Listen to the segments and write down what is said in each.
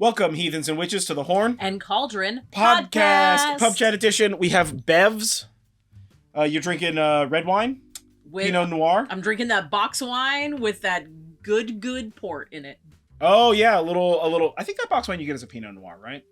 Welcome, heathens and witches, to the Horn and Cauldron Podcast. Pub Chat Edition. We have Bevs. You're drinking red wine? With, Pinot Noir? I'm drinking that box wine with that good port in it. Oh, yeah, a little. I think that box wine you get is a Pinot Noir, right?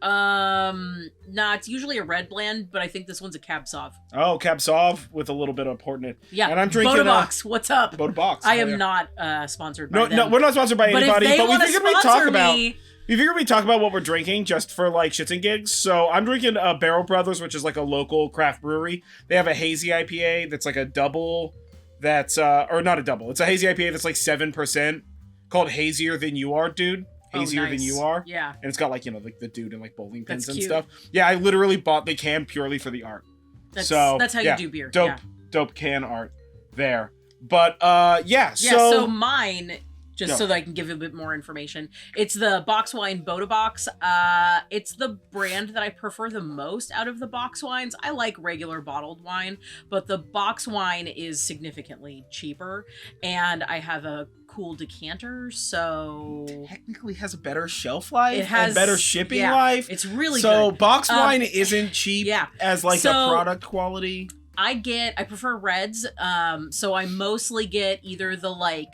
Nah, it's usually a red blend, but I think this one's a Cab Sauv. Oh, Cab Sauv with a little bit of port in it. Yeah, and I'm drinking Botobox. What's up? Botobox. I am not sponsored by them. No, we're not sponsored by anybody, but we figured we'd talk about. Me... We figured we'd talk about what we're drinking just for like shits and gigs. So I'm drinking Barrel Brothers, which is like a local craft brewery. They have a hazy IPA that's like a double. That's or not a double. It's a hazy IPA that's like 7%, called Hazier Than You Are, dude. Hazier Than You Are. Yeah. And it's got like, like the dude and like bowling pins that's and cute. Stuff. Yeah, I literally bought the can purely for the art. That's how you do beer. Dope can art there. But so mine, so that I can give you a bit more information. It's the box wine Botobox. It's the brand that I prefer the most out of the box wines. I like regular bottled wine, but the box wine is significantly cheaper, and I have a cool decanter, so technically has a better shelf life. It has and better shipping life. It's really so good. Box wine isn't cheap as like a product quality. I prefer reds. So I mostly get either the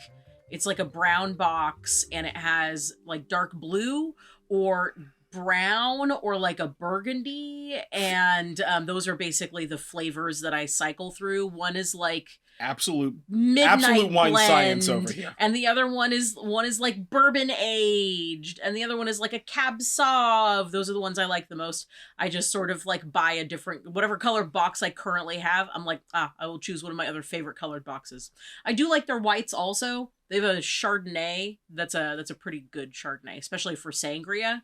it's like a brown box and it has like dark blue or brown or like a burgundy, and those are basically the flavors that I cycle through. One is like absolute midnight wine blend, science over here, and the other one is like bourbon aged, and the other one is like a Cab Sauv. Those are the ones I like the most. I just sort of like buy a different, whatever color box I currently have, I'm like, I will choose one of my other favorite colored boxes. I do like their whites also. They have a Chardonnay that's a pretty good Chardonnay, especially for sangria.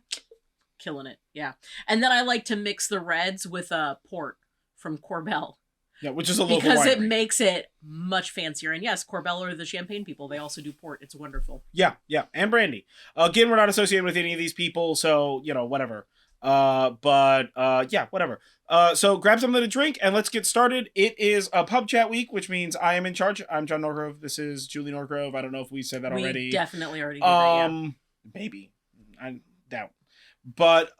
Killing it, yeah. And then I like to mix the reds with a port from Corbel. Yeah, which is a local because winery. It makes it much fancier. And yes, Corbel are the champagne people. They also do port. It's wonderful. Yeah, and brandy. Again, we're not associated with any of these people, so whatever. Whatever. So grab something to drink and let's get started. It is a pub chat week, which means I am in charge. I'm John Norgrove. This is Julie Norgrove. I don't know if we said that already. We definitely already did that, yeah. Maybe. I doubt. But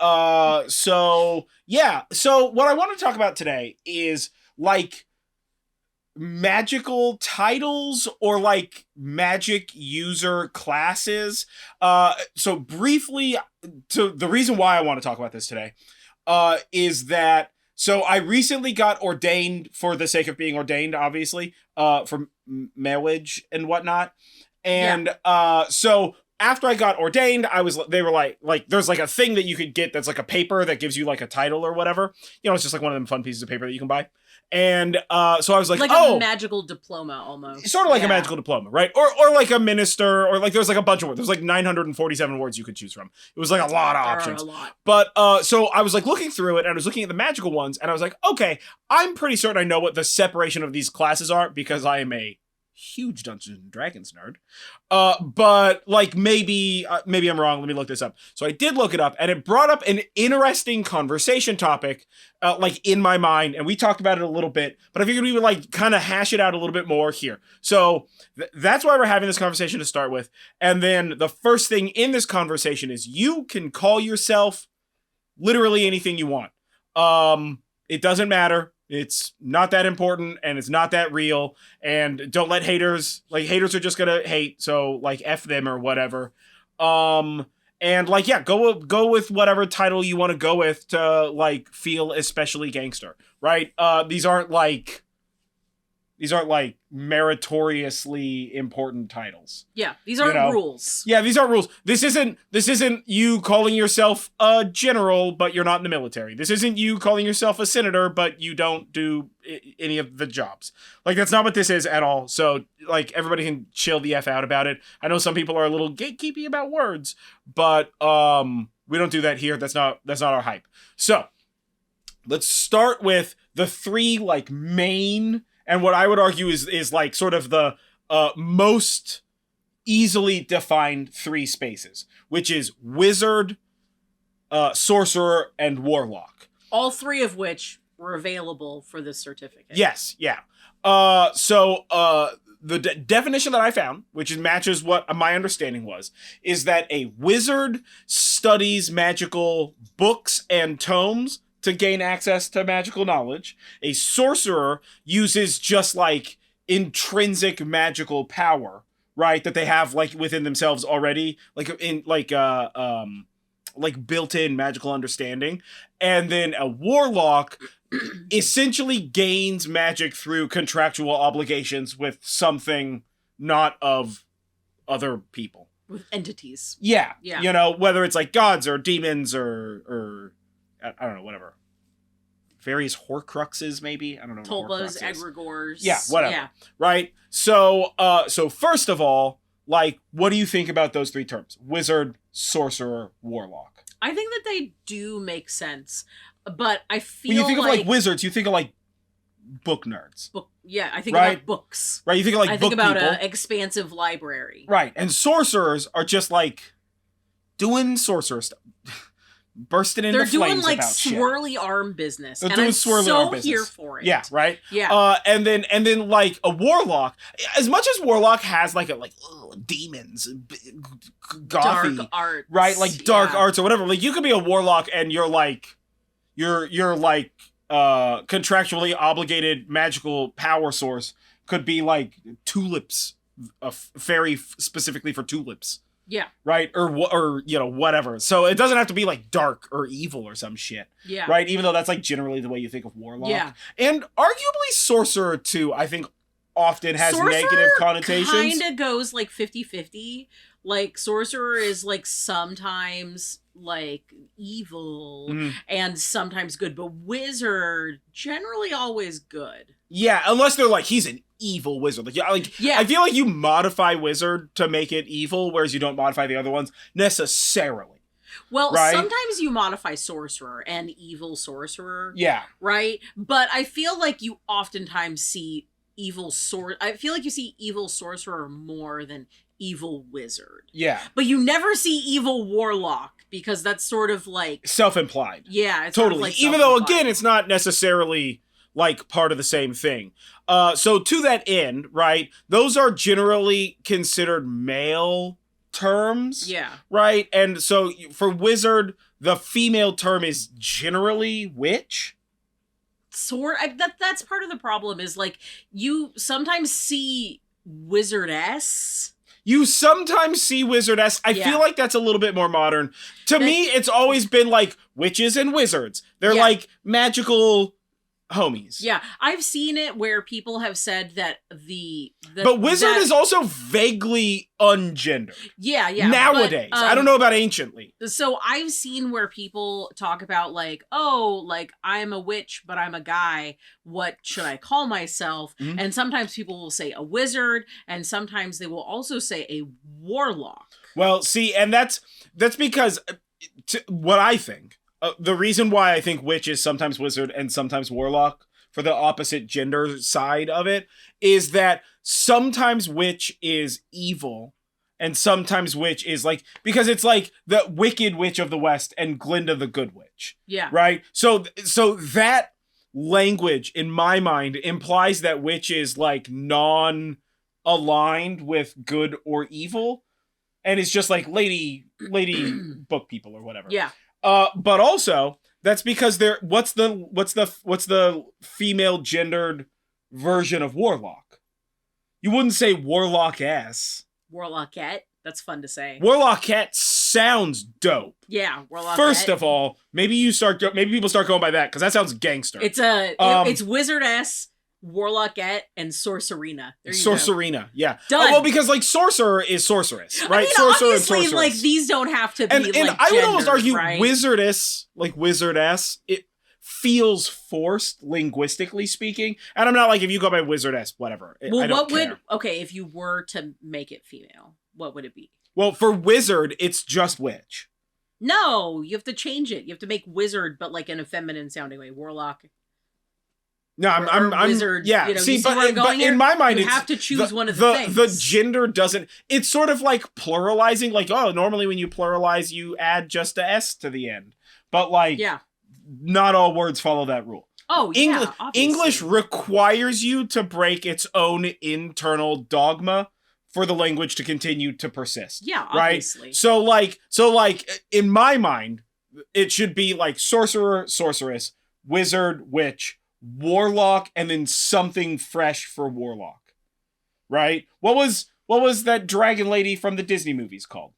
so what I want to talk about today is like magical titles or like magic user classes. So briefly, to the reason why I want to talk about this today is that so I recently got ordained for the sake of being ordained, obviously, for marriage and whatnot. And so after I got ordained, they were like there's like a thing that you could get that's like a paper that gives you like a title or whatever. It's just like one of them fun pieces of paper that you can buy. And so I was like a magical diploma almost. Sort of like a magical diploma, right? Or like a minister, or like there's like a bunch of words. There's like 947 words you could choose from. It was like a lot of options. A lot. But so I was like looking through it and I was looking at the magical ones and I was like, okay, I'm pretty certain I know what the separation of these classes are because I am a huge Dungeons and Dragons nerd. But like maybe I'm wrong. Let me look this up. So I did look it up and it brought up an interesting conversation topic like in my mind, and we talked about it a little bit, but I figured we would like kind of hash it out a little bit more here. So that's why we're having this conversation to start with. And then the first thing in this conversation is you can call yourself literally anything you want. It doesn't matter. It's not that important and it's not that real, and don't let haters are just gonna hate, so like F them or whatever. And like, go with whatever title you want to go with to like feel especially gangster, right? These aren't like meritoriously important titles. Yeah, these aren't rules. Yeah, these aren't rules. This isn't you calling yourself a general, but you're not in the military. This isn't you calling yourself a senator, but you don't do any of the jobs. Like, that's not what this is at all. So, like, everybody can chill the F out about it. I know some people are a little gatekeepy about words, but we don't do that here. That's not our hype. So, let's start with the three, like, main... And what I would argue is like sort of the most easily defined three spaces, which is wizard, sorcerer, and warlock. All three of which were available for this certificate. Yes, yeah. So the definition that I found, which matches what my understanding was, is that a wizard studies magical books and tomes to gain access to magical knowledge. A sorcerer uses just like intrinsic magical power, right, that they have like within themselves already, like built-in magical understanding. And then a warlock essentially gains magic through contractual obligations with something not of other people. With entities. Yeah. Yeah. You know, whether it's like gods or demons or I don't know, whatever. Various horcruxes, maybe? I don't know. Tolbas, egregores. Yeah, whatever. Yeah. Right? So first of all, like, what do you think about those three terms? Wizard, sorcerer, warlock. I think that they do make sense, but I feel when you think of like wizards, you think of like book nerds. I think right? about books. Right, you think of like I book think about people. an expansive library. Right, and sorcerers are just like doing sorcerer stuff. Bursting into They're flames doing like about swirly shit. arm business. They're and doing I'm swirly so arm business. here for it. Yeah, right? Yeah. And then like a warlock, as much as warlock has like demons, gothy, Dark arts. right? Like dark arts or whatever. Like you could be a warlock and you're like contractually obligated magical power source could be like tulips, a fairy specifically for tulips. Yeah. Right? Or you know, whatever. So it doesn't have to be like dark or evil or some shit. Yeah. Right? Even though that's like generally the way you think of warlock. Yeah. And arguably sorcerer too, I think often has Sorcerer negative connotations. Kind of goes like 50-50. Like sorcerer is like sometimes like evil and sometimes good, but wizard generally always good. Yeah, unless they're like he's an evil wizard. Like I feel like you modify wizard to make it evil, whereas you don't modify the other ones necessarily. Well, right? Sometimes you modify sorcerer and evil sorcerer. Yeah. Right? But I feel like you oftentimes see I feel like you see evil sorcerer more than evil wizard. Yeah. But you never see evil warlock because that's sort of like self-implied. Yeah, it's totally. Sort of like even though again it's not necessarily like part of the same thing. So to that end, right, those are generally considered male terms. Yeah. Right? And so for wizard, the female term is generally witch. That's part of the problem is like you sometimes see wizardess. You sometimes see wizardess. I feel like that's a little bit more modern. To me, it's always been like witches and wizards. They're like magical homies. Yeah, I've seen it where people have said that but wizard is also vaguely ungendered. Yeah. Nowadays. But, I don't know about anciently. So I've seen where people talk about like, oh, like I'm a witch, but I'm a guy. What should I call myself? Mm-hmm. And sometimes people will say a wizard, and sometimes they will also say a warlock. Well, see, and that's because what I think. The reason why I think witch is sometimes wizard and sometimes warlock for the opposite gender side of it is that sometimes witch is evil and sometimes witch is like, because it's like the Wicked Witch of the West and Glinda the Good Witch. Yeah. Right? So that language in my mind implies that witch is like non-aligned with good or evil and is just like lady book people or whatever. Yeah. But also that's because what's the female gendered version of warlock? You wouldn't say warlock-ass. Warlockette. That's fun to say. Warlockette sounds dope. Yeah, warlockette. First of all, maybe people start going by that because that sounds gangster. It's it's wizardess, warlockette, and sorcerina. There you Sorcerina, go. Yeah. Done. Well, because like sorcerer is sorceress, right? I mean, sorcerer obviously, and sorceress. like these don't have to be and like I would almost gendered, argue right? wizardess, like wizardess, it feels forced linguistically speaking. And I'm not like if you go by wizardess, whatever. Well, I don't care. if you were to make it female, what would it be? Well, for wizard, it's just witch. No, you have to change it. You have to make wizard, but like in a feminine sounding way. Warlock. No, I'm wizard. Yeah, you know, see, but in my mind, you it's have to choose one of the things. The gender doesn't. It's sort of like pluralizing. Like, oh, normally when you pluralize, you add just a s to the end, but like, yeah, not all words follow that rule. Oh yeah, obviously. English requires you to break its own internal dogma for the language to continue to persist. Yeah, right? obviously. So like in my mind, it should be like sorcerer, sorceress, wizard, witch, warlock, and then something fresh for warlock. Right? What was that dragon lady from the Disney movies called?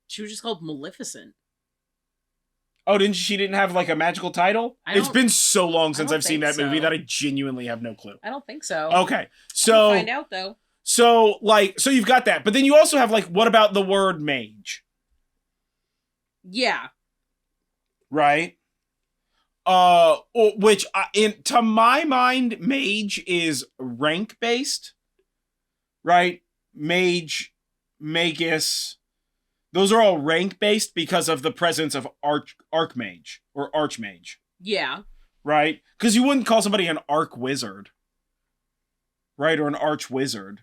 She was just called Maleficent. Oh, she didn't have like a magical title? It's been so long since I've seen that movie that I genuinely have no clue. I don't think so. Okay. So I'll find out though. So you've got that. But then you also have like, what about the word mage? Yeah. Right? Which to my mind, mage is rank based. Right? Mage, magus. Those are all rank based because of the presence of archmage or archmage. Yeah. Right? Because you wouldn't call somebody an arch wizard. Right? Or an arch wizard.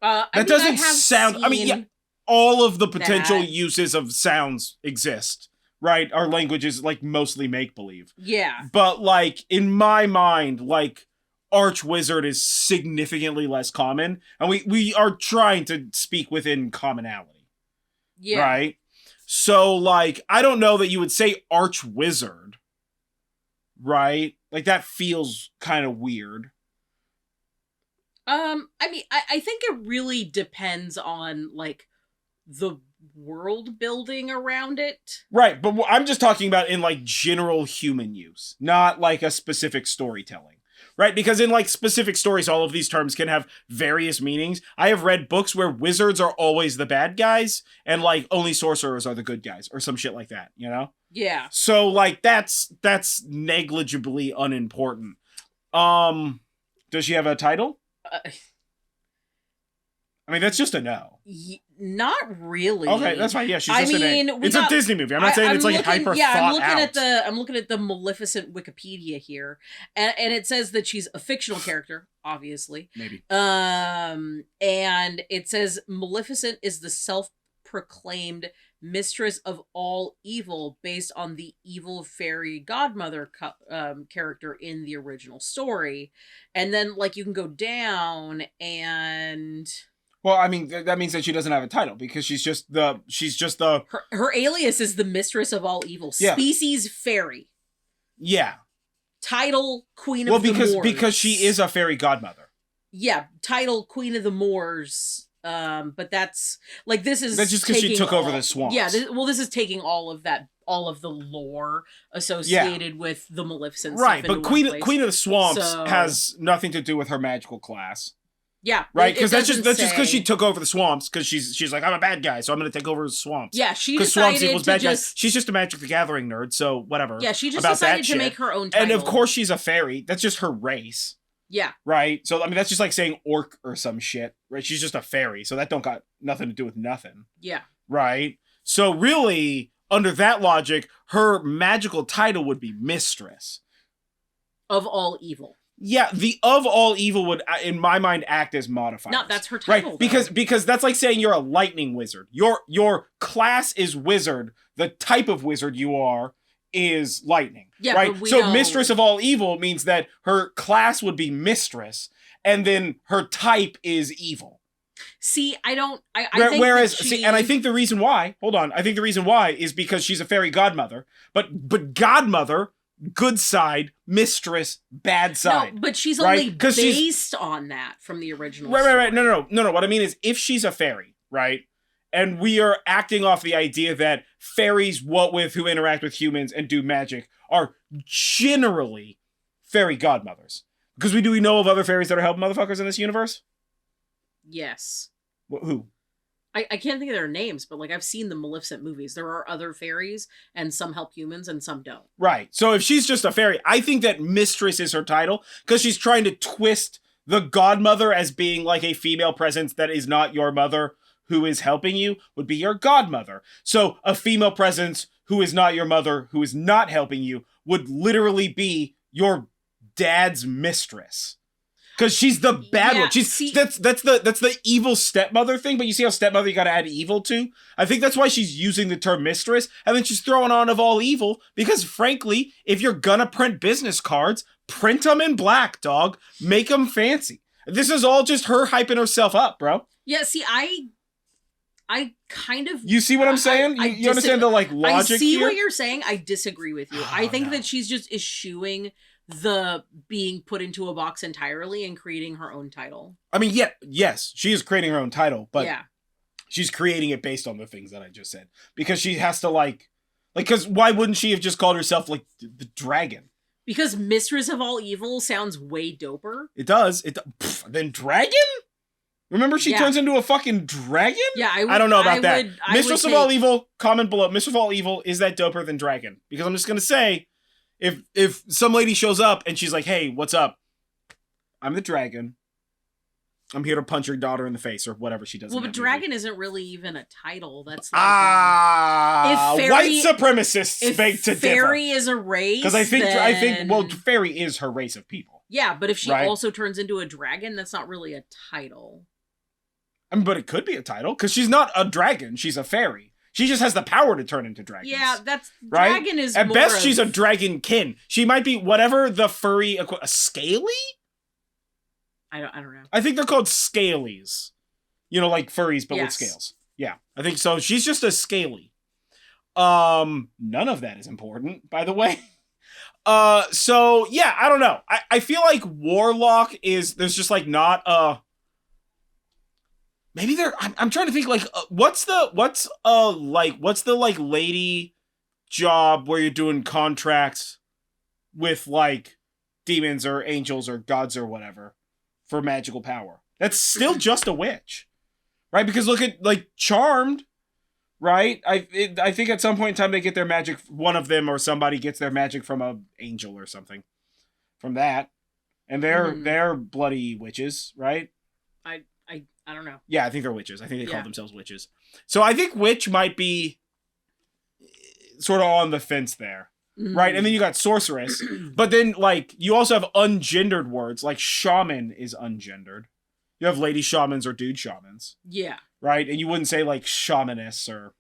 That doesn't sound. I mean, yeah, all of the potential uses of sounds exist. Right? Our language is like mostly make believe. Yeah. But like in my mind, like arch wizard is significantly less common, and we are trying to speak within commonality. Yeah. Right? So, like, I don't know that you would say arch wizard. Right? Like, that feels kind of weird. I mean, I think it really depends on, like, the world building around it. Right, but I'm just talking about in, like, general human use. Not, like, a specific storytelling. Right? Because in, like, specific stories, all of these terms can have various meanings. I have read books where wizards are always the bad guys, and, like, only sorcerers are the good guys, or some shit like that, you know? Yeah. So, like, that's negligibly unimportant. Does she have a title? I mean, that's just a no. Not really. Okay, that's fine. Yeah, she's just an A. It's a Disney movie. I'm not saying it's like hyper thought out. I'm looking at the Maleficent Wikipedia here, and it says that she's a fictional character, obviously. Maybe. And it says Maleficent is the self-proclaimed mistress of all evil, based on the evil fairy godmother character in the original story, and then like you can go down and. Well, I mean, that means that she doesn't have a title because she's just the her alias is the mistress of all evil. Yeah. Species fairy. Yeah. Title Queen of the Moors. Because she is a fairy godmother. Yeah, title Queen of the Moors. But that's like that's just because she took over the swamps. Yeah, this is taking all of the lore associated with the Maleficent. Right, but Queen of the Swamps has nothing to do with her magical class. Yeah, right. Because that's just because she took over the swamps. Because she's like, I'm a bad guy, so I'm going to take over the swamps. Yeah, she because decided swamps equals bad guys. She's just a Magic the Gathering nerd, so whatever. Yeah, she just decided to make her own title. And of course, she's a fairy. That's just her race. Yeah. Right. So I mean, that's just like saying orc or some shit. Right. She's just a fairy, so that don't got nothing to do with nothing. Yeah. Right. So really, under that logic, her magical title would be mistress of all evil. Yeah, the of all evil would, in my mind, act as modifiers. No, that's her title. Right? Because that's like saying you're a lightning wizard. Your class is wizard. The type of wizard you are is lightning. Yeah, right. But so mistress of all evil means that her class would be mistress, and then her type is evil. See, I don't. I whereas, think see, and I think the reason why. Hold on, I think the reason why is because she's a fairy godmother. But godmother. Good side, mistress, bad side. No, but she's only based on that from the original. Right. No. What I mean is, if she's a fairy, right, and we are acting off the idea that fairies, who interact with humans and do magic, are generally fairy godmothers. Because we know of other fairies that are helping motherfuckers in this universe? Yes. Who? I can't think of their names, but like I've seen the Maleficent movies. There are other fairies, and some help humans, and some don't. Right. So if she's just a fairy, I think that mistress is her title because she's trying to twist the godmother as being like a female presence that is not your mother who is helping you would be your godmother. So a female presence who is not your mother who is not helping you would literally be your dad's mistress. Because she's the bad Yeah, one. That's the evil stepmother thing, but you see how stepmother you gotta add evil to? I think that's why she's using the term mistress, and then she's throwing on of all evil, because frankly, if you're gonna print business cards, print them in black, dog. Make them fancy. This is all just her hyping herself up, bro. Yeah, see, I kind of... You see what I'm saying? You understand the, like, logic I see here? what you're saying. I disagree with you. I think that she's just eschewing the being put into a box entirely and creating her own title. I mean, yes, she is creating her own title, but yeah. She's creating it based on the things that I just said. Because she has to, because why wouldn't she have just called herself, the dragon? Because Mistress of All Evil sounds way doper. It does. Then dragon? Remember she turns into a fucking dragon? Yeah, I don't know about that. Mistress of All Evil, comment below. Mistress of All Evil, is that doper than dragon? Because I'm just going to say, if some lady shows up and she's like, hey, what's up? I'm the dragon. I'm here to punch your daughter in the face or whatever she does. Well, but dragon isn't really even a title. That's like white supremacists beg to differ. If fairy is a race, because I think fairy is her race of people. Yeah, but if she also turns into a dragon, that's not really a title. I mean, but it could be a title because she's not a dragon; she's a fairy. She just has the power to turn into dragons. Yeah, that's right. Dragon is at best she's a dragonkin. She might be whatever the furry a scaly. I don't know. I think they're called scalies. Like furries, but with scales. Yeah, I think so. She's just a scaly. None of that is important, by the way. So yeah, I don't know. I feel like warlock there's just not a. Maybe I'm trying to think what's the lady job where you're doing contracts with demons or angels or gods or whatever for magical power. That's still just a witch, right? Because look at Charmed, right? I think at some point in time they get their magic. One of them or somebody gets their magic from a angel or something, from that, and they're bloody witches, right? I don't know. Yeah, I think they're witches. I think they call themselves witches. So I think witch might be sort of on the fence there. Mm-hmm. Right? And then you got sorceress. But then, you also have ungendered words. Shaman is ungendered. You have lady shamans or dude shamans. Yeah. Right? And you wouldn't say, shamaness or...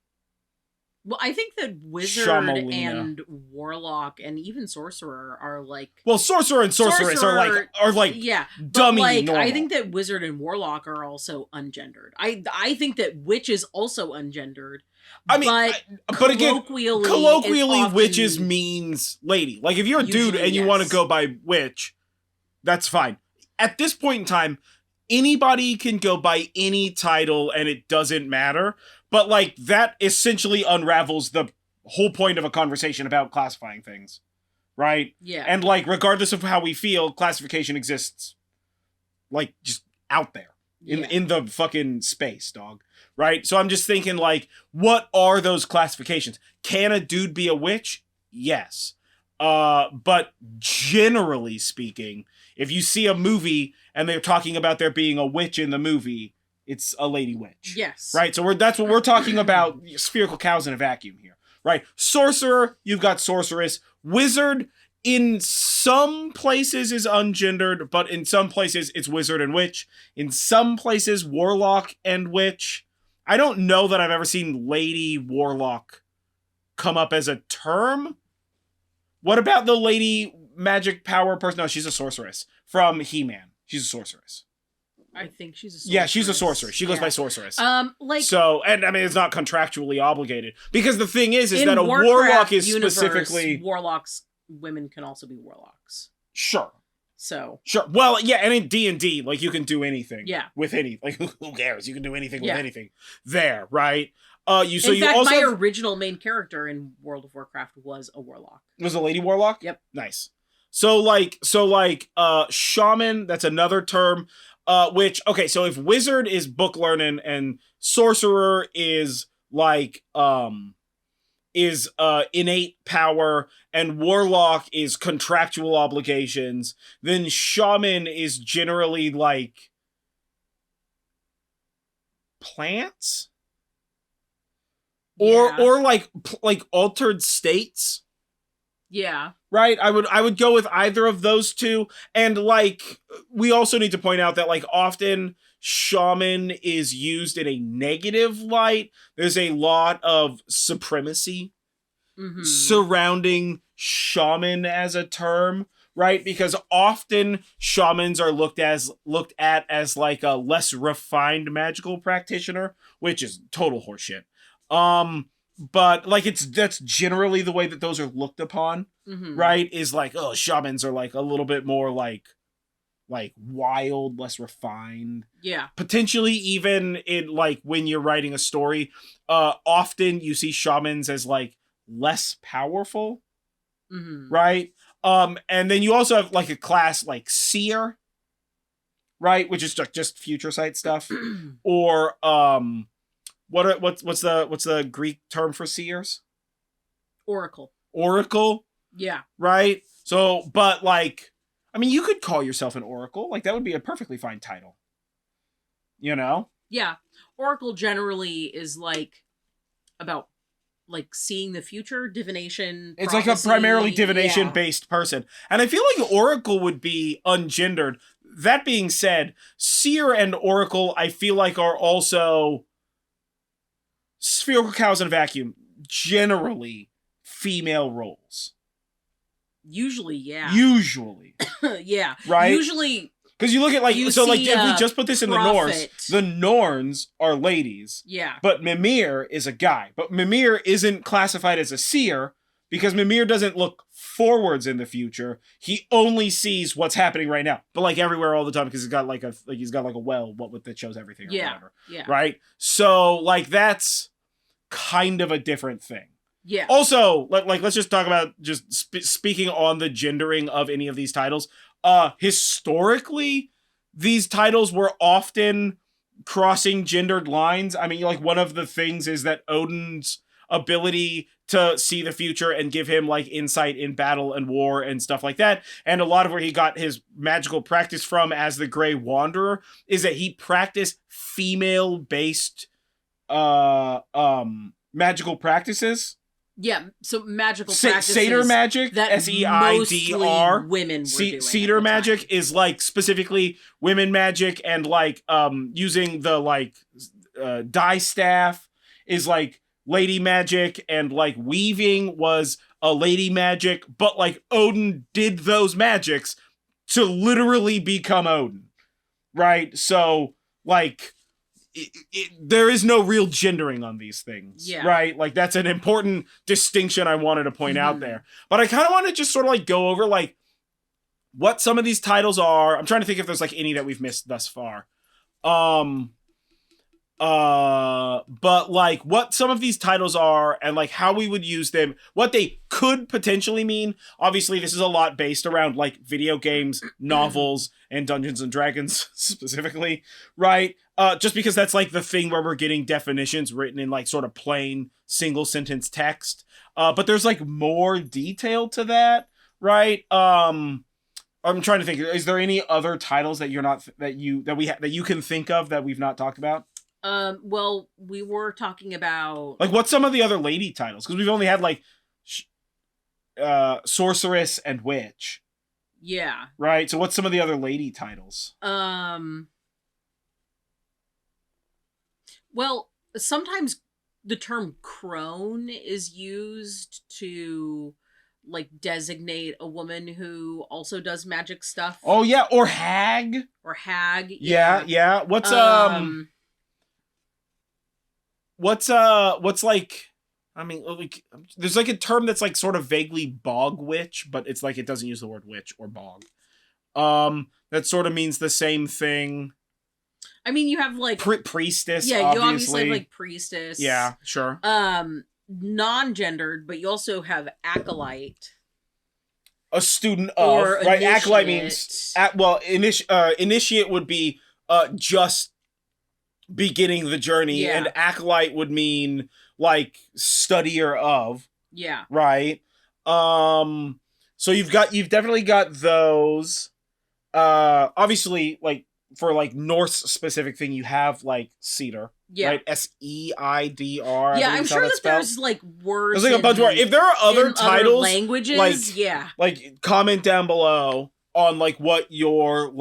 Well, I think that wizard and warlock and even sorcerer are Well, sorcerer and sorceress are yeah, dummy but normal. I think that wizard and warlock are also ungendered. I think that witch is also ungendered. I mean, but again, colloquially, often, witches means lady. If you're a dude and you want to go by witch, that's fine. At this point in time, anybody can go by any title and it doesn't matter. But, that essentially unravels the whole point of a conversation about classifying things. Right? Yeah. And, regardless of how we feel, classification exists, just out there. In the fucking space, dog. Right? So I'm just thinking, what are those classifications? Can a dude be a witch? Yes. But generally speaking, if you see a movie and they're talking about there being a witch in the movie, it's a lady witch. Yes. Right? So that's what we're talking about, spherical cows in a vacuum here. Right? Sorcerer, you've got sorceress. Wizard, in some places is ungendered, but in some places it's wizard and witch. In some places, warlock and witch. I don't know that I've ever seen lady warlock come up as a term. What about the lady magic power person? No, she's a sorceress. From He-Man. She's a sorceress. I think she's a sorceress. Yeah, she's a sorceress. She goes by sorceress. So, and I mean, it's not contractually obligated. Because the thing is that a warlock is specifically... Warlocks, women can also be warlocks. Sure. So. Sure. Well, yeah, and in D&D, you can do anything. Yeah. With any... who cares? You can do anything with anything. There, right? In fact, my original main character in World of Warcraft was a warlock. Was a lady warlock? Yep. Nice. So, shaman, that's another term... so if wizard is book learning and sorcerer is innate power and warlock is contractual obligations, then shaman is generally plants or altered states. Yeah. Right? I would go with either of those two. And like we also need to point out that like often shaman is used in a negative light. There's a lot of supremacy surrounding shaman as a term, right? Because often shamans are looked at as like a less refined magical practitioner, which is total horseshit. But like that's generally the way that those are looked upon, right? Is like, oh, shamans are like a little bit more like wild, less refined. Yeah. Potentially even in like when you're writing a story, often you see shamans as like less powerful, right? And then you also have like a class like seer, right, which is just future sight stuff, or what's the Greek term for seers? Oracle. Oracle. Yeah. Right. So, but like, I mean, you could call yourself an oracle. Like that would be a perfectly fine title. You know? Yeah. Oracle generally is like about like seeing the future, divination. It's prophecy. like a primarily divination based person. And I feel like oracle would be ungendered. That being said, seer and oracle, I feel like are also spherical cows in a vacuum, generally female roles. Usually, yeah. Usually. Yeah. Right? Usually. Because you look at like, so like if we just put this in prophet. the Norns are ladies. Yeah. But Mimir is a guy. But Mimir isn't classified as a seer because Mimir doesn't look forwards in the future. He only sees what's happening right now. But like everywhere all the time because he's got like a well that shows everything or whatever. Yeah. Right? So like that's kind of a different thing. Yeah. Also, let's just talk about just speaking on the gendering of any of these titles. Historically, these titles were often crossing gendered lines. I mean, like one of the things is that Odin's ability to see the future and give him like insight in battle and war and stuff like that, and a lot of where he got his magical practice from as the Grey Wanderer is that he practiced female-based magical practices. Yeah, so magical practices. Satyr magic, that SEIDR. Women were doing Satyr magic is like specifically women magic, and like using the like die staff is like lady magic, and like weaving was a lady magic, but like Odin did those magics to literally become Odin, right? So like there is no real gendering on these things, right? Like that's an important distinction I wanted to point out there. But I kind of want to just sort of like go over like what some of these titles are. I'm trying to think if there's like any that we've missed thus far. But like what some of these titles are and like how we would use them, what they could potentially mean. Obviously, this is a lot based around like video games, novels, and Dungeons and Dragons specifically, right? Just because that's like the thing where we're getting definitions written in like sort of plain single sentence text. But there's like more detail to that, right? I'm trying to think. Is there any other titles that you can think of that we've not talked about? Well, we were talking about like what's some of the other lady titles, because we've only had like sorceress and witch. Yeah. Right. So what's some of the other lady titles? Well, sometimes the term crone is used to like designate a woman who also does magic stuff. Oh yeah, or hag. Or hag. Yeah. What's like, I mean, like there's like a term that's like sort of vaguely bog witch, but it's like it doesn't use the word witch or bog. That sort of means the same thing. I mean, you have like priestess. Yeah, you obviously have like priestess. Yeah, sure. Non-gendered, but you also have acolyte. A student of, or right? Initiate. Acolyte means initiate would be just beginning the journey, and acolyte would mean like studier of. Yeah. Right. So you've definitely got those. Obviously, like for like Norse specific thing, you have like cedar. Yeah. Right? SEIDR. Yeah, I'm sure that there's like words. There's like a bunch more. If there are other titles, languages, like comment down below on like what your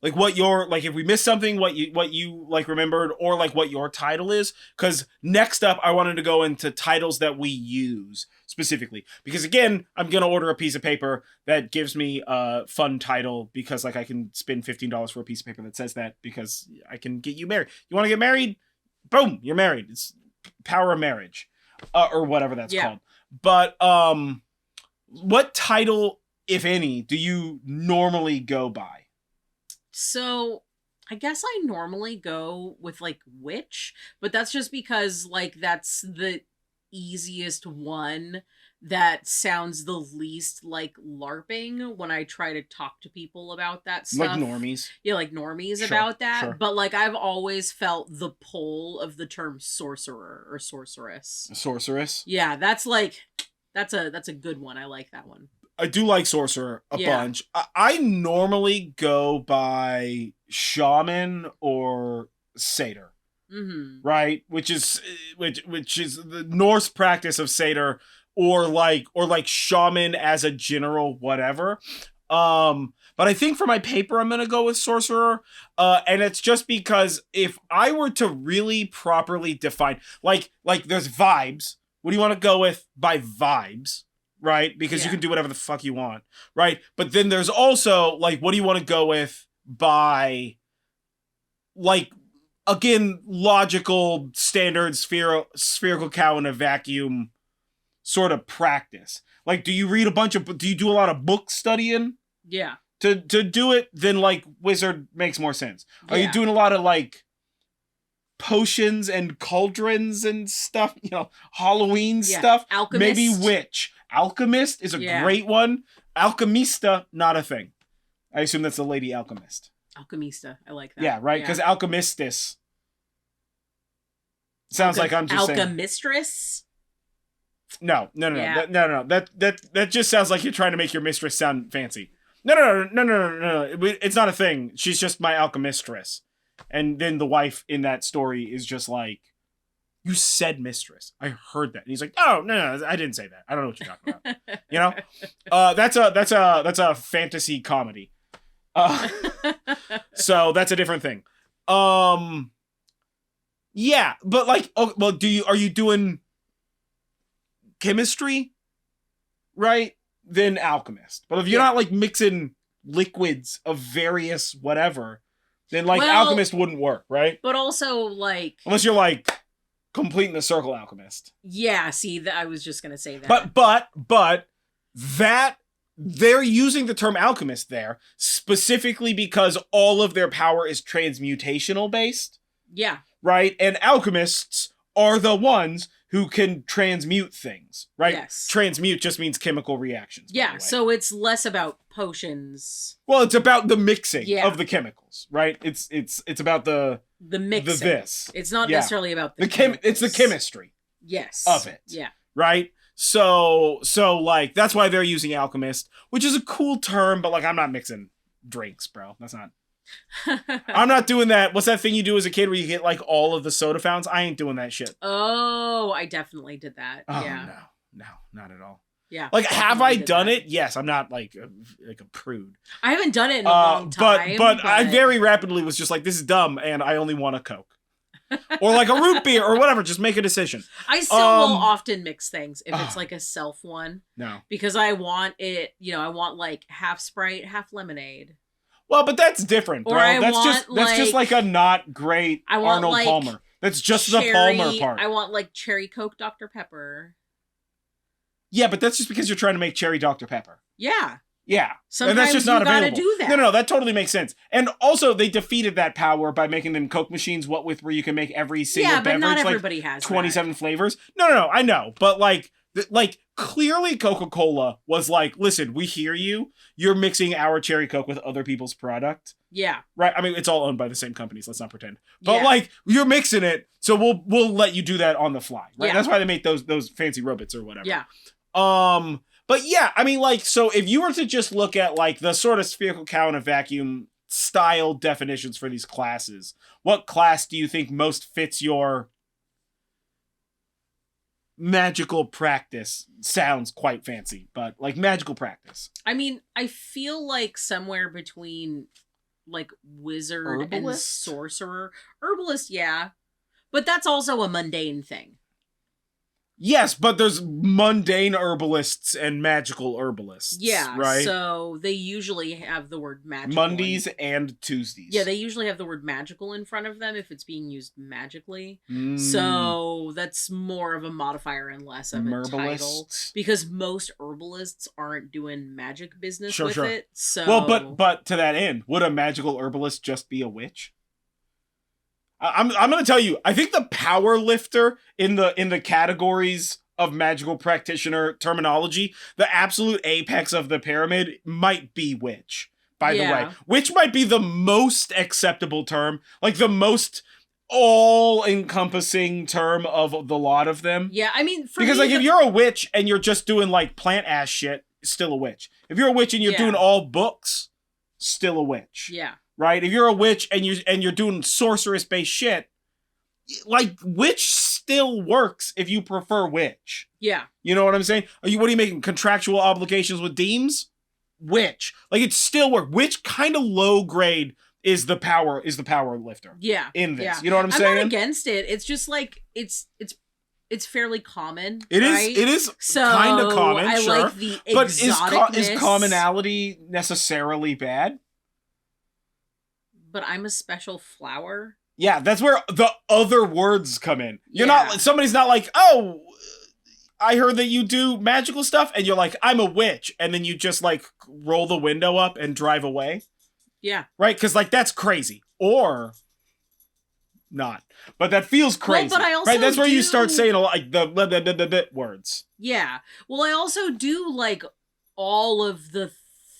if we missed something, what you like remembered, or like what your title is. Because next up, I wanted to go into titles that we use specifically. Because again, I'm gonna order a piece of paper that gives me a fun title, because like I can spend $15 for a piece of paper that says that, because I can get you married. You want to get married? Boom, you're married. It's power of marriage, or whatever that's called. But what title, if any, do you normally go by? So, I guess I normally go with, like, witch, but that's just because, like, that's the easiest one that sounds the least like LARPing when I try to talk to people about that stuff. Like normies. Yeah, like normies about that. Sure. But, like, I've always felt the pull of the term sorcerer or sorceress. Sorceress? Yeah, that's, like, that's a good one. I like that one. I do like sorcerer a bunch. I normally go by shaman or satyr, right? Which is the Norse practice of satyr, or like shaman as a general whatever. But I think for my paper I'm gonna go with sorcerer, and it's just because if I were to really properly define, like there's vibes. What do you want to go with by vibes? Right? Because you can do whatever the fuck you want. Right? But then there's also, like, what do you want to go with by, like, again, logical, standard, spherical cow in a vacuum sort of practice. Like, do you do a lot of book studying? Yeah. To do it, then, like, wizard makes more sense. Are you doing a lot of, like, potions and cauldrons and stuff? You know, Halloween stuff? Alchemist. Maybe witch. Alchemist is a great one. Alchemista, not a thing. I assume that's the lady alchemist. Alchemista, I like that. Yeah, right? Because alchemistis sounds like I'm just saying. Alchemistress? No. That just sounds like you're trying to make your mistress sound fancy. No. It's not a thing. She's just my alchemistress. And then the wife in that story is just like, you said mistress. I heard that. And he's like, oh, no, I didn't say that. I don't know what you're talking about. You know? That's a fantasy comedy. So that's a different thing. Yeah, but like, oh, well, are you doing chemistry? Right? Then alchemist. But if you're not like mixing liquids of various whatever, then like alchemist wouldn't work, right? But also like, unless you're like completing the circle alchemist. Yeah, see, I was just gonna say that. But that they're using the term alchemist there specifically because all of their power is transmutational based. Yeah. Right? And alchemists are the ones who can transmute things, right? Yes. Transmute just means chemical reactions. Yeah, so it's less about potions. Well, it's about the mixing of the chemicals, right? It's about the mixing. It's not necessarily about it's the chemistry. Yes. Of it. Yeah. Right? So like that's why they're using alchemist, which is a cool term, but like I'm not mixing drinks, bro. That's not I'm not doing that. What's that thing you do as a kid where you get like all of the soda fountains? I ain't doing that shit. Oh, I definitely did that. Oh, yeah. No, not at all. Yeah. Like, have I done it? Yes, I'm not like a prude. I haven't done it in a long time. But I very rapidly was just like, this is dumb, and I only want a Coke. Or like a root beer or whatever. Just make a decision. I still will often mix things if it's like a self one. No. Because I want it, I want like half Sprite, half lemonade. Well, but that's different, bro. That's just like a not great Arnold like Palmer. That's just the Palmer part. I want like cherry Coke Dr. Pepper. Yeah, but that's just because you're trying to make cherry Dr. Pepper. Yeah. Yeah. Sometimes and that's just not available. Do that. No, that totally makes sense. And also, they defeated that power by making them Coke machines, where you can make every single beverage, but not everybody has 27 flavors. No, I know. But like clearly Coca-Cola was like, listen, we hear you. You're mixing our cherry Coke with other people's product. Yeah. Right? I mean, it's all owned by the same companies. Let's not pretend. But like, you're mixing it, so we'll let you do that on the fly. Right? Yeah. That's why they make those fancy robots or whatever. Yeah. But yeah, I mean, like, so if you were to just look at like the sort of spherical cow in a vacuum style definitions for these classes. What class do you think most fits your magical practice? Sounds quite fancy, but like magical practice. I mean, I feel like somewhere between like wizard and Herbalist? sorcerer. Herbalist, yeah. But that's also a mundane thing. Yes, but there's mundane herbalists and magical herbalists. Yeah, right? so they usually have the word magical. Mondays and Tuesdays. Yeah, they usually have the word magical in front of them if it's being used magically. Mm. So that's more of a modifier and less of a title. Because most herbalists aren't doing magic business with it. So well, but to that end, would a magical herbalist just be a witch? I'm gonna tell you, I think the power lifter in the categories of magical practitioner terminology, the absolute apex of the pyramid might be witch, by the way. Witch might be the most acceptable term, like the most all-encompassing term of the lot of them. Yeah, I mean, because like if you're a witch and you're just doing like plant ass shit, still a witch. If you're a witch and you're doing all books, still a witch. Yeah. Right? If you're a witch and you're doing sorceress-based shit, like witch still works if you prefer witch. Yeah. You know what I'm saying? What are you making contractual obligations with deems? Witch. Like it still works. Witch kind of low grade is the power lifter. Yeah. In this. Yeah. You know what I'm saying? I'm not against it. It's just like it's fairly common. It right? is kind of common, I sure. like the but exoticness. Is commonality necessarily bad? But I'm a special flower. Yeah, that's where the other words come in. Somebody's not like, oh, I heard that you do magical stuff, and you're like, I'm a witch, and then you just like roll the window up and drive away. Yeah. Right? Because like that's crazy. Or not. But that feels crazy. Well, but I also right? That's where you start saying a lot like the words. Yeah. Well, I also do like all of the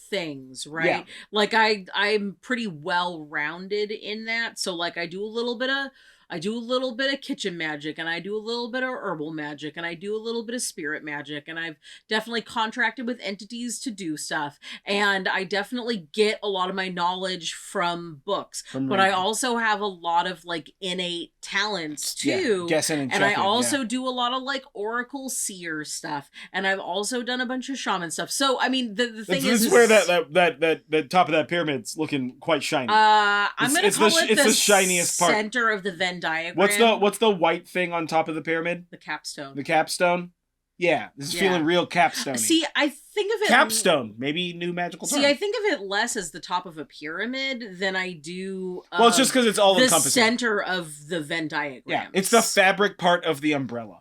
things, right? Yeah. Like I'm pretty well rounded in that. So like I do a little bit of kitchen magic, and I do a little bit of herbal magic, and I do a little bit of spirit magic, and I've definitely contracted with entities to do stuff, and I definitely get a lot of my knowledge from books. But I also have a lot of like innate talents too. Yeah, guessing and checking, I also do a lot of like oracle seer stuff, and I've also done a bunch of shaman stuff. So I mean the thing is where that top of that pyramid's looking quite shiny. I'm gonna call it the shiniest part. Center of the Venn diagram. What's the white thing on top of the pyramid? The capstone. The capstone? Yeah, this is feeling real capstone-y. See, I think of it capstone, maybe new magical term. See, I think of it less as the top of a pyramid than I do well, it's just because it's all the encompassing. Center of the Venn diagram. Yeah, it's the fabric part of the umbrella.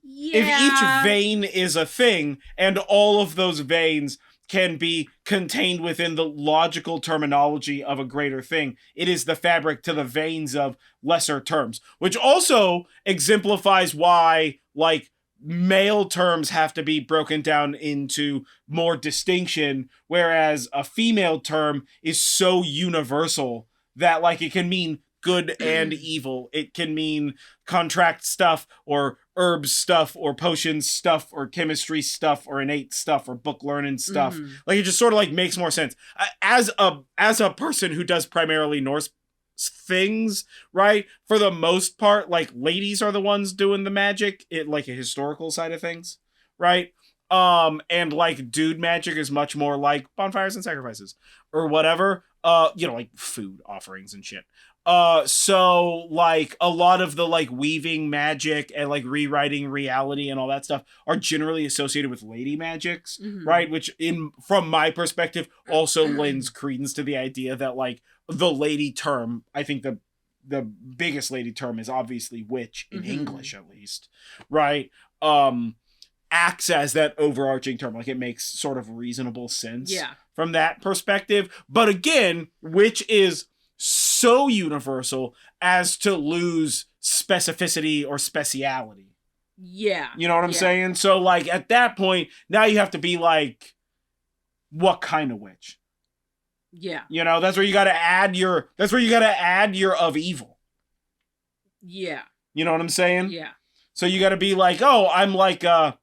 Yeah. If each vein is a thing, and all of those veins can be contained within the logical terminology of a greater thing, it is the fabric to the veins of lesser terms, which also exemplifies why, like, male terms have to be broken down into more distinction, whereas a female term is so universal that, like, it can mean good and evil. It can mean contract stuff, or herbs stuff, or potions stuff, or chemistry stuff, or innate stuff, or book learning stuff. Like, it just sort of like makes more sense. As a person who does primarily Norse things, right? For the most part, like, ladies are the ones doing the magic, like a historical side of things, right? And like dude magic is much more like bonfires and sacrifices or whatever. Like food offerings and shit. So like a lot of the like weaving magic and like rewriting reality and all that stuff are generally associated with lady magics, right? Which from my perspective also lends credence to the idea that like the lady term, I think the biggest lady term is obviously witch in English, at least, right? Acts as that overarching term. Like, it makes sort of reasonable sense from that perspective. But again, witch is so universal as to lose specificity or speciality. Yeah. You know what I'm saying? So like at that point, now you have to be like, what kind of witch? Yeah. You know, that's where you gotta add your of evil. Yeah. You know what I'm saying? Yeah. So you gotta be like, oh, I'm like a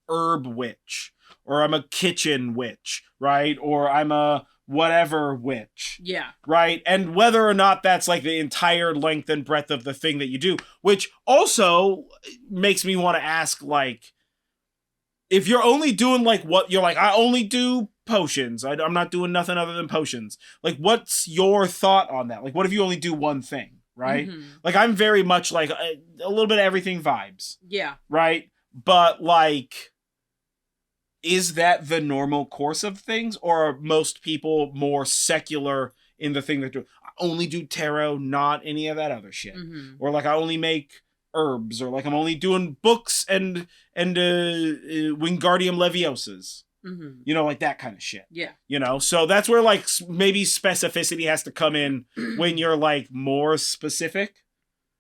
herb witch, or I'm a kitchen witch, right? Or I'm a whatever witch. Yeah. Right? And whether or not that's like the entire length and breadth of the thing that you do, which also makes me want to ask, like, if you're only doing like what you're like, I only do potions. I'm not doing nothing other than potions. Like, what's your thought on that? Like, what if you only do one thing? Right? Like, I'm very much like a little bit of everything vibes. Yeah. Right? But like, is that the normal course of things, or are most people more secular in the thing they do? I only do tarot, not any of that other shit. Or like, I only make herbs, or like I'm only doing books and Wingardium Leviosas. You know, like that kind of shit. Yeah. You know, so that's where like maybe specificity has to come in when you're like more specific.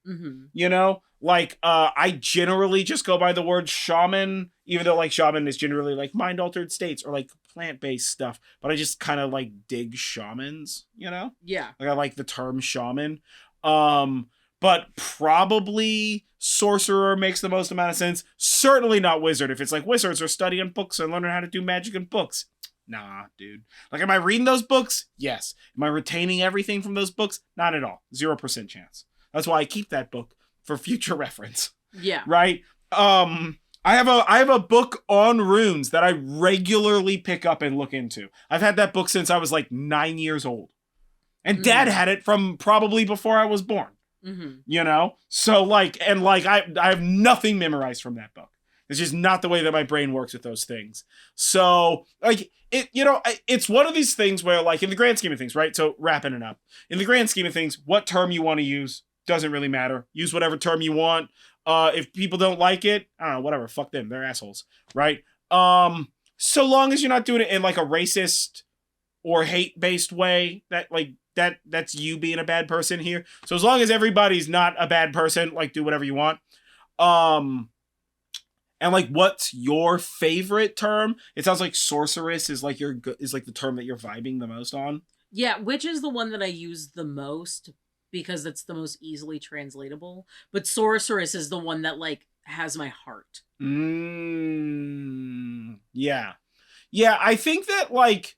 You know, like I generally just go by the word shaman, even though like shaman is generally like mind altered states or like plant-based stuff, but I just kind of like dig shamans, you know? Yeah. Like I like the term shaman. But probably sorcerer makes the most amount of sense. Certainly not wizard. If it's like wizards are studying books and learning how to do magic in books. Nah, dude. Like, am I reading those books? Yes. Am I retaining everything from those books? Not at all. 0% chance. That's why I keep that book for future reference. Yeah. Right? I have a book on runes that I regularly pick up and look into. I've had that book since I was like 9 years old. And Dad had it from probably before I was born. You know? So like, and like, I have nothing memorized from that book. It's just not the way that my brain works with those things. So like, it's one of these things where like, in the grand scheme of things, right? So wrapping it up, in the grand scheme of things, what term you want to use doesn't really matter. Use whatever term you want. If people don't like it, I don't know, whatever, fuck them. They're assholes. Right? So long as you're not doing it in like a racist or hate-based way, that's you being a bad person here. So as long as everybody's not a bad person, like, do whatever you want. And like, what's your favorite term? It sounds like sorceress is like the term that you're vibing the most on. Yeah, witch is the one that I use the most because it's the most easily translatable. But sorceress is the one that like has my heart. Yeah. Yeah, I think that like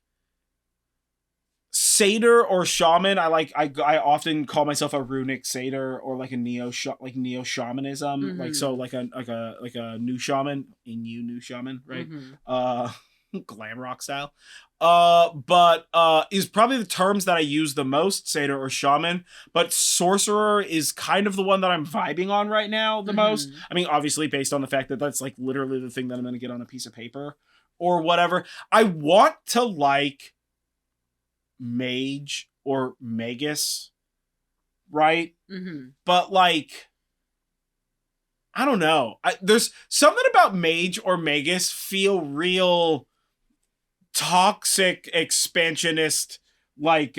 satyr or shaman, I often call myself a runic satyr or like a neo shamanism, like so like a new shaman, new shaman, right? Glam rock style. But is probably the terms that I use the most, satyr or shaman, but sorcerer is kind of the one that I'm vibing on right now the most. I mean, obviously based on the fact that that's like literally the thing that I'm going to get on a piece of paper or whatever. I want to like mage or magus, right? But like, I don't know. There's something about mage or magus feel real toxic, expansionist, like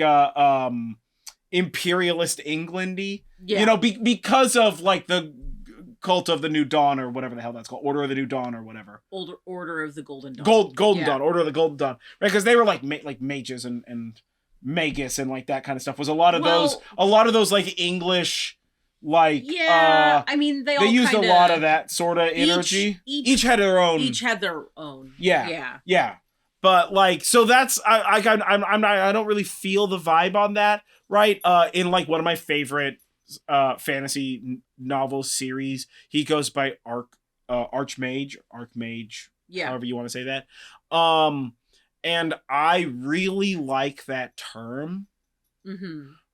imperialist Englandy. Yeah. You know, because of like the cult of the New Dawn or whatever the hell that's called, Order of the New Dawn or whatever. Order of the Golden Dawn. Golden Dawn, Order of the Golden Dawn, right? Because they were like like mages and magus and like that kind of stuff. Was a lot of those like English, like I mean they used kinda, a lot of that sort of energy. Each had their own. Each had their own. Yeah. But like, so that's I don't really feel the vibe on that, right? In like one of my favorite fantasy novel series, he goes by Archmage, however you want to say that. And I really like that term,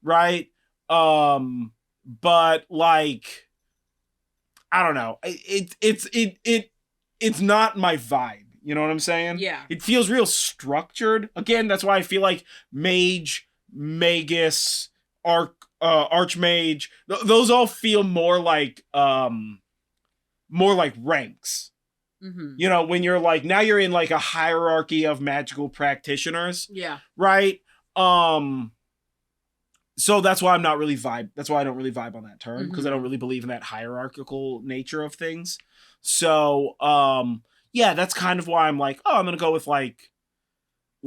right? But like, I don't know, it's not my vibe. You know what I'm saying? Yeah. It feels real structured. Again, that's why I feel like mage, magus, archmage, those all feel more like ranks. You know, when you're like, now you're in like a hierarchy of magical practitioners. Yeah. Right? So that's why that's why I don't really vibe on that term, because I don't really believe in that hierarchical nature of things. So, yeah, that's kind of why I'm like, oh, I'm gonna go with like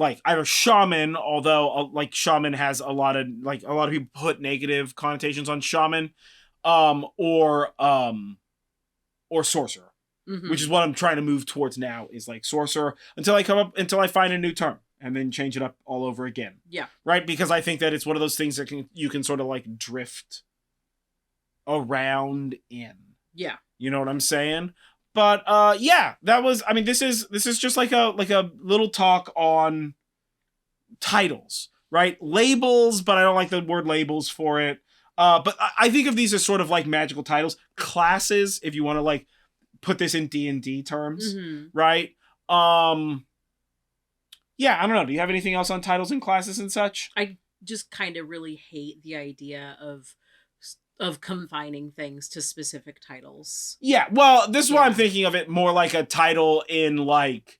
either shaman, although like shaman has a lot of people put negative connotations on shaman, or sorcerer, which is what I'm trying to move towards now, is like sorcerer until I find a new term, and then change it up all over again. Yeah. Right? Because I think that it's one of those things that you can sort of like drift around in. Yeah. You know what I'm saying? But yeah, this is just like a little talk on titles, right? Labels, but I don't like the word labels for it. But I think of these as sort of like magical titles, classes, if you want to like put this in D&D terms, right? Yeah, I don't know. Do you have anything else on titles and classes and such? I just kind of really hate the idea of confining things to specific titles. Yeah, well, this is why I'm thinking of it more like a title in like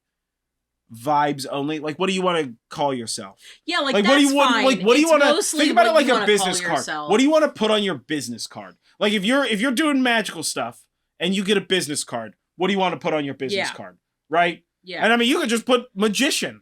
vibes only. Like, what do you want to call yourself? Yeah, like what that's do you want? fine. Like, what do you want to think about it like a wanna business call card? yourself. What do you want to put on your business card? Like, if you're doing magical stuff and you get a business card, what do you want to put on your business card? Right? Yeah. And I mean, you could just put magician.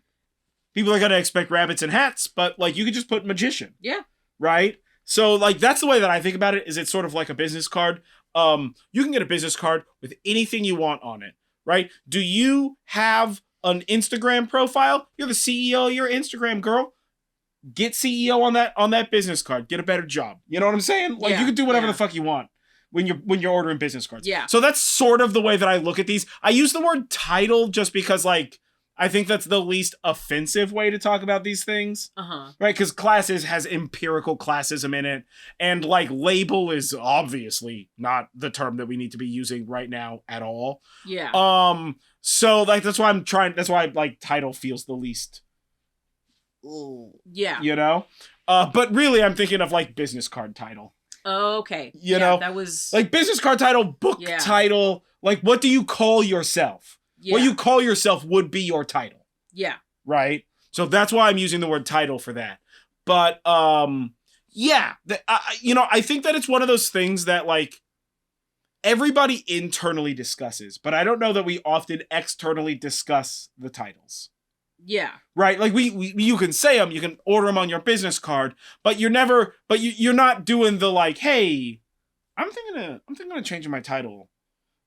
People are gonna expect rabbits and hats, but like you could just put magician. Yeah. Right? So like that's the way that I think about it, is it's sort of like a business card. You can get a business card with anything you want on it, right? Do you have an Instagram profile? You're the CEO of your Instagram, girl. Get CEO on that business card. Get a better job. You know what I'm saying? Like you can do whatever the fuck you want when you're ordering business cards. Yeah. So that's sort of the way that I look at these. I use the word title just because like I think that's the least offensive way to talk about these things. Right? Because classes has empirical classism in it. And like label is obviously not the term that we need to be using right now at all. Yeah. So like that's why like title feels the least. Yeah. You know? But really I'm thinking of like business card title. Okay. You know? That was like business card title, book title. Like what do you call yourself? Yeah. What you call yourself would be your title. Yeah. Right? So that's why I'm using the word title for that. But, yeah. I think that it's one of those things that, like, everybody internally discusses, but I don't know that we often externally discuss the titles. Yeah. Right? Like, you can say them, you can order them on your business card, but you're not doing the, like, hey, I'm thinking of changing my title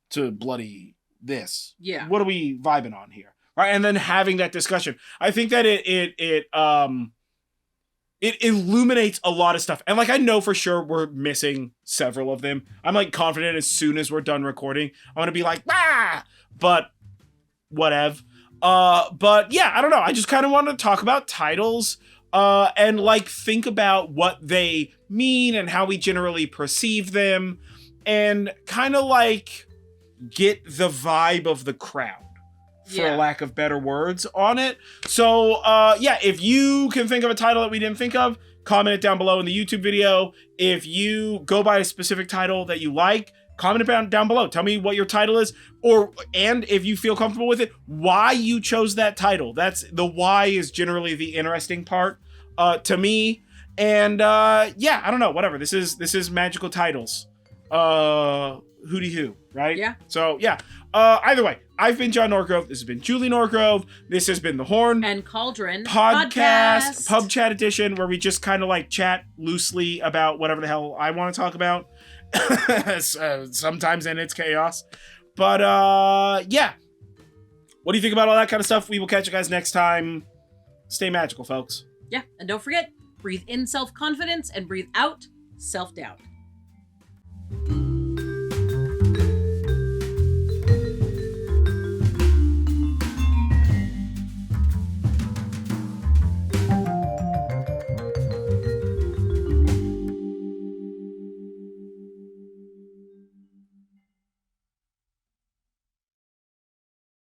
to bloody this. Yeah. What are we vibing on here? Right. And then having that discussion. I think that it illuminates a lot of stuff. And like, I know for sure we're missing several of them. I'm like confident as soon as we're done recording, I'm going to be like, but whatever. But yeah, I don't know. I just kind of want to talk about titles, and like think about what they mean and how we generally perceive them, and kind of like get the vibe of the crowd, for a lack of better words, on it. So yeah, if you can think of a title that we didn't think of, comment it down below in the YouTube video. If you go by a specific title that you like, comment it down below. Tell me what your title is, and if you feel comfortable with it, why you chose that title. That's the why is generally the interesting part to me. And yeah, I don't know, whatever. This is magical titles. Hooty hoo, right? Yeah. So yeah. Either way, I've been John Norgrove. This has been Julie Norgrove. This has been the Horn and Cauldron podcast, pub chat edition, where we just kind of like chat loosely about whatever the hell I want to talk about. Sometimes in its chaos. But yeah. What do you think about all that kind of stuff? We will catch you guys next time. Stay magical, folks. Yeah, and don't forget, breathe in self-confidence and breathe out self-doubt.